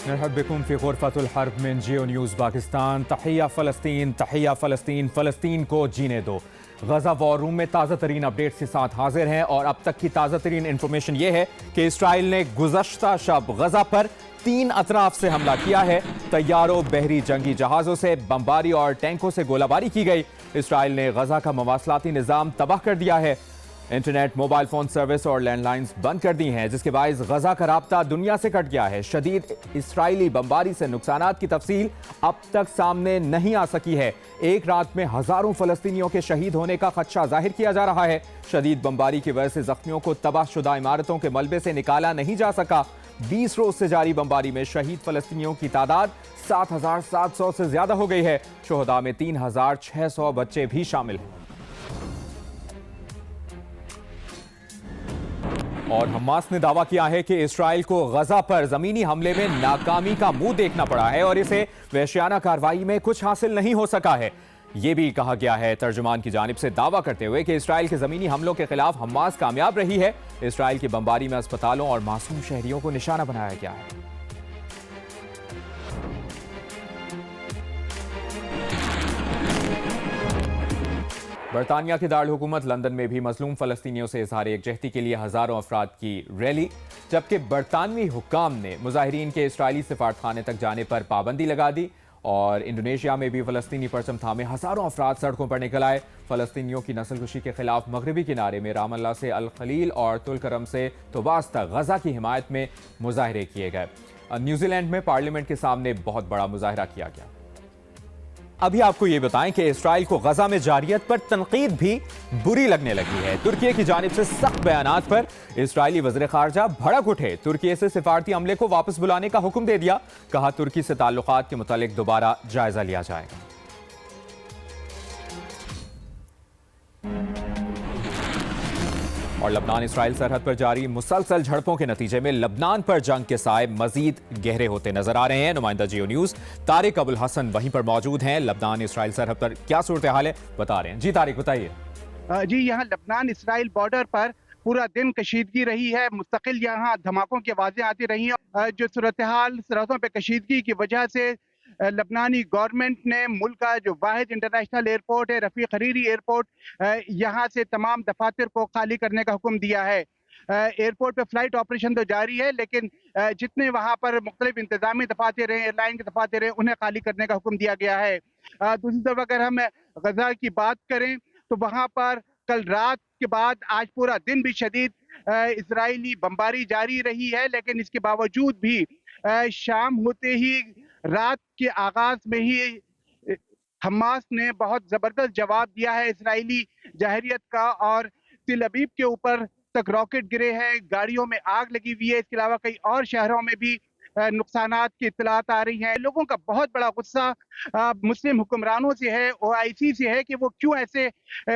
نرحب بكم في غرفة الحرب من جيو نیوز پاکستان۔ تحیہ فلسطین، تحیہ فلسطین، فلسطین کو جینے دو۔ غزہ وار روم میں تازہ ترین اپڈیٹس کے ساتھ حاضر ہیں، اور اب تک کی تازہ ترین انفارمیشن یہ ہے کہ اسرائیل نے گزشتہ شب غزہ پر 3 اطراف سے حملہ کیا ہے۔ طیاروں، بحری جنگی جہازوں سے بمباری اور ٹینکوں سے گولہ باری کی گئی۔ اسرائیل نے غزہ کا مواصلاتی نظام تباہ کر دیا ہے۔ انٹرنیٹ، موبائل فون سروس اور لینڈ لائنز بند کر دی ہیں، جس کے باعث غزہ کا رابطہ دنیا سے کٹ گیا ہے۔ شدید اسرائیلی بمباری سے نقصانات کی تفصیل اب تک سامنے نہیں آ سکی ہے۔ ایک رات میں ہزاروں فلسطینیوں کے شہید ہونے کا خدشہ ظاہر کیا جا رہا ہے۔ شدید بمباری کی وجہ سے زخمیوں کو تباہ شدہ عمارتوں کے ملبے سے نکالا نہیں جا سکا۔ 20 روز سے جاری بمباری میں شہید فلسطینیوں کی تعداد 7,700 سے زیادہ ہو گئی ہے۔ شہداء میں 3,600 بچے بھی شامل ہیں۔ اور حماس نے دعویٰ کیا ہے کہ اسرائیل کو غزہ پر زمینی حملے میں ناکامی کا منہ دیکھنا پڑا ہے اور اسے وحشیانہ کارروائی میں کچھ حاصل نہیں ہو سکا ہے۔ یہ بھی کہا گیا ہے ترجمان کی جانب سے دعویٰ کرتے ہوئے کہ اسرائیل کے زمینی حملوں کے خلاف حماس کامیاب رہی ہے۔ اسرائیل کی بمباری میں اسپتالوں اور معصوم شہریوں کو نشانہ بنایا گیا ہے۔ برطانیہ کے دارالحکومت لندن میں بھی مظلوم فلسطینیوں سے اظہار یکجہتی کے لیے ہزاروں افراد کی ریلی، جبکہ برطانوی حکام نے مظاہرین کے اسرائیلی سفارتخانے تک جانے پر پابندی لگا دی، اور انڈونیشیا میں بھی فلسطینی پرچم تھامے ہزاروں افراد سڑکوں پر نکل آئے۔ فلسطینیوں کی نسل کشی کے خلاف مغربی کنارے میں رام اللہ سے الخلیل اور طول سے طوباس تک غزہ کی حمایت میں مظاہرے کیے گئے۔ نیوزی لینڈ میں پارلیمنٹ کے سامنے بہت بڑا مظاہرہ کیا گیا۔ ابھی آپ کو یہ بتائیں کہ اسرائیل کو غزہ میں جارحیت پر تنقید بھی بری لگنے لگی ہے۔ ترکی کی جانب سے سخت بیانات پر اسرائیلی وزیر خارجہ بھڑک اٹھے۔ ترکی سے سفارتی عملے کو واپس بلانے کا حکم دے دیا۔ کہا ترکی سے تعلقات کے متعلق دوبارہ جائزہ لیا جائے گا۔ اور لبنان اسرائیل سرحد پر جاری مسلسل جھڑپوں کے نتیجے میں لبنان پر جنگ کے سائے مزید گہرے ہوتے نظر آ رہے ہیں۔ نمائندہ جیو نیوز طارق ابو الحسن وہیں پر موجود ہیں۔ لبنان اسرائیل سرحد پر کیا صورتحال ہے بتا رہے ہیں۔ جی طارق بتائیے۔ جی، یہاں لبنان اسرائیل بارڈر پر پورا دن کشیدگی رہی ہے۔ مستقل یہاں دھماکوں کی آوازیں آتی رہی ہیں۔ جو صورتحال سرحدوں پہ کشیدگی کی وجہ سے لبنانی گورنمنٹ نے ملک کا جو واحد انٹرنیشنل ایئرپورٹ ہے، رفیق حریری ایئرپورٹ، یہاں سے تمام دفاتر کو خالی کرنے کا حکم دیا ہے۔ ایئرپورٹ پہ فلائٹ آپریشن تو جاری ہے، لیکن جتنے وہاں پر مختلف انتظامی دفاتر ہیں، ایئر لائن کے دفاتر ہیں، انہیں خالی کرنے کا حکم دیا گیا ہے۔ دوسری طرف اگر ہم غزہ کی بات کریں تو وہاں پر کل رات کے بعد آج پورا دن بھی شدید اسرائیلی بمباری جاری رہی ہے، لیکن اس کے باوجود بھی شام ہوتے ہی، رات کے آغاز میں ہی حماس نے بہت زبردست جواب دیا ہے اسرائیلی جارحیت کا، اور تل ابیب کے اوپر تک راکٹ گرے ہیں، گاڑیوں میں آگ لگی ہوئی ہے۔ اس کے علاوہ کئی اور شہروں میں بھی نقصانات کی اطلاعات آ رہی ہیں۔ لوگوں کا بہت بڑا غصہ مسلم حکمرانوں سے ہے، OIC سے ہے، کہ وہ کیوں ایسے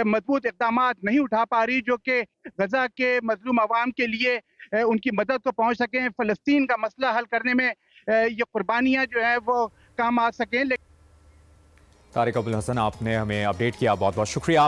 مضبوط اقدامات نہیں اٹھا پا رہی جو کہ غزہ کے مظلوم عوام کے لیے ان کی مدد کو پہنچ سکیں، فلسطین کا مسئلہ حل کرنے میں یہ قربانیاں جو ہیں وہ کام آ سکیں۔ طارق ابو الحسن، آپ نے ہمیں اپڈیٹ کیا، بہت بہت شکریہ۔